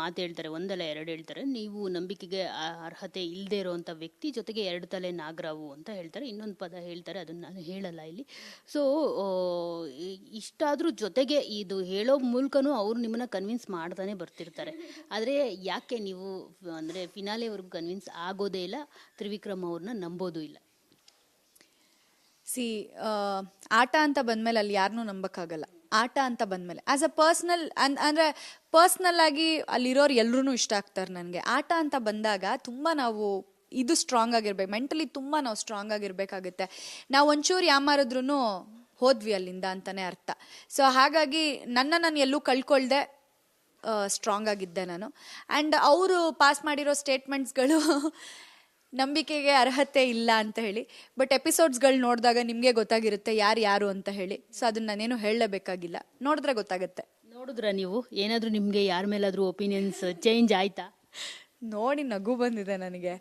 ಮಾತು ಹೇಳ್ತಾರೆ, ಒಂದಲ್ಲ ಎರಡು ಹೇಳ್ತಾರೆ. ನೀವು ನಂಬಿಕೆಗೆ ಅರ್ಹತೆ ಇಲ್ಲದೆ ಇರೋವಂಥ ವ್ಯಕ್ತಿ, ಜೊತೆಗೆ ಎರಡು ತಲೆ ನಾಗರಾವು ಅಂತ ಹೇಳ್ತಾರೆ. ಇನ್ನೊಂದು ಪದ ಹೇಳ್ತಾರೆ, ಅದನ್ನು ನಾನು ಹೇಳಲ್ಲ ಇಲ್ಲಿ. ಸೊ ಇಷ್ಟಾದರೂ ಜೊತೆಗೆ ಇದು ಹೇಳೋ ಮೂಲಕನೂ ಅವ್ರು ನಿಮ್ಮನ್ನ ಕನ್ವಿನ್ಸ್ ಮಾಡ್ತಾನೆ ಬರ್ತಿರ್ತಾರೆ. ಆದರೆ ಯಾಕೆ ನೀವು ಅಂದರೆ ಫಿನಾಲೆವರೆಗೂ ಕನ್ವಿನ್ಸ್ ಆಗೋದೇ ಇಲ್ಲ, ತ್ರಿವಿಕ್ರಮ್ ಅವ್ರನ್ನ ನಂಬೋದು ಇಲ್ಲ? ಸಿ, ಆಟ ಅಂತ ಬಂದ್ಮೇಲೆ ಅಲ್ಲಿ ಯಾರನ್ನೂ ನಂಬಕ್ಕಾಗಲ್ಲ. ಆಟ ಅಂತ ಬಂದ್ಮೇಲೆ ಆಸ್ ಅ ಪರ್ಸ್ನಲ್ ಅಂದ್ರೆ ಪರ್ಸ್ನಲ್ ಆಗಿ ಅಲ್ಲಿರೋರು ಎಲ್ರೂ ಇಷ್ಟ ಆಗ್ತಾರೆ ನನಗೆ. ಆಟ ಅಂತ ಬಂದಾಗ ತುಂಬ ನಾವು ಇದು ಸ್ಟ್ರಾಂಗ್ ಆಗಿರ್ಬೇಕು, ಮೆಂಟಲಿ ತುಂಬ ನಾವು ಸ್ಟ್ರಾಂಗ್ ಆಗಿರ್ಬೇಕಾಗುತ್ತೆ. ನಾವು ಒಂಚೂರು ಯಾಮಾರಿದ್ರೂ ಹೋದ್ವಿ ಅಲ್ಲಿಂದ ಅಂತಾನೆ ಅರ್ಥ. ಸೊ ಹಾಗಾಗಿ ನಾನು ಎಲ್ಲೂ ಕಳ್ಕೊಳ್ದೆ ಸ್ಟ್ರಾಂಗ್ ಆಗಿದ್ದೆ ನಾನು. ಆ್ಯಂಡ್ ಅವರು ಪಾಸ್ ಮಾಡಿರೋ ಸ್ಟೇಟ್ಮೆಂಟ್ಸ್ಗಳು ನಂಬಿಕೆಗೆ ಅರ್ಹತೆ ಇಲ್ಲ ಅಂತ ಹೇಳಿ. ಬಟ್ ಎಪಿಸೋಡ್ಸ್ಗಳು ನೋಡಿದಾಗ ನಿಮಗೆ ಗೊತ್ತಾಗಿರುತ್ತೆ ಯಾರು ಅಂತ ಹೇಳಿ. ಸೊ ಅದನ್ನ ನಾನೇನು ಹೇಳಲೇಬೇಕಾಗಿಲ್ಲ, ನೋಡಿದ್ರೆ ಗೊತ್ತಾಗುತ್ತೆ. ನೋಡಿದ್ರ ನೀವು ಏನಾದರೂ ನಿಮಗೆ ಯಾರ ಮೇಲಾದರೂ ಒಪಿನಿಯನ್ಸ್ ಚೇಂಜ್ ಆಯ್ತಾ? ನೋಡಿ ನಗು ಬಂದಿದೆ ನನಗೆ,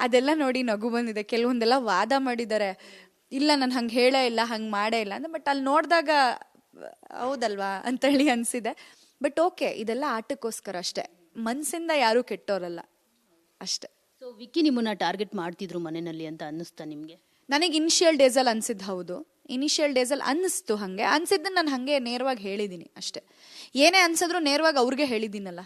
ಅದೆಲ್ಲ ನೋಡಿ ನಗು ಬಂದಿದೆ. ಕೆಲವೊಂದೆಲ್ಲ ವಾದ ಮಾಡಿದ್ದಾರೆ, ಇಲ್ಲ ನಾನು ಹಂಗೆ ಹೇಳೇ ಇಲ್ಲ, ಹಂಗೆ ಮಾಡೇ ಇಲ್ಲ ಅಂತ. ಬಟ್ ಅಲ್ಲಿ ನೋಡಿದಾಗ ಹೌದಲ್ವಾ ಅಂತೇಳಿ ಅನಿಸಿದೆ. ಬಟ್ ಓಕೆ, ಇದೆಲ್ಲ ಆಟಕ್ಕೋಸ್ಕರ ಅಷ್ಟೇ, ಮನಸ್ಸಿಂದ ಯಾರೂ ಕೆಟ್ಟೋರಲ್ಲ ಅಷ್ಟೇ. ಸೊ ವಿಕ್ಕಿ ನಿಮ್ಮನ್ನ ಟಾರ್ಗೆಟ್ ಮಾಡ್ತಿದ್ರು ಮನೆಯಲ್ಲಿ ಅಂತ ಅನ್ನಿಸ್ತಾ ನಿಮಗೆ? ನನಗೆ ಇನಿಷಿಯಲ್ ಡೇಸಲ್ಲಿ ಅನ್ಸಿದ್ದು ಹೌದು, ಇನಿಷಿಯಲ್ ಡೇಸಲ್ಲಿ ಅನ್ನಿಸ್ತು. ಹಾಗೆ ಅನ್ಸಿದ್ದನ್ನು ನಾನು ಹಾಗೆ ನೇರವಾಗಿ ಹೇಳಿದ್ದೀನಿ ಅಷ್ಟೇ. ಏನೇ ಅನ್ಸಿದ್ರು ನೇರವಾಗಿ ಅವ್ರಿಗೆ ಹೇಳಿದ್ದೀನಲ್ಲ,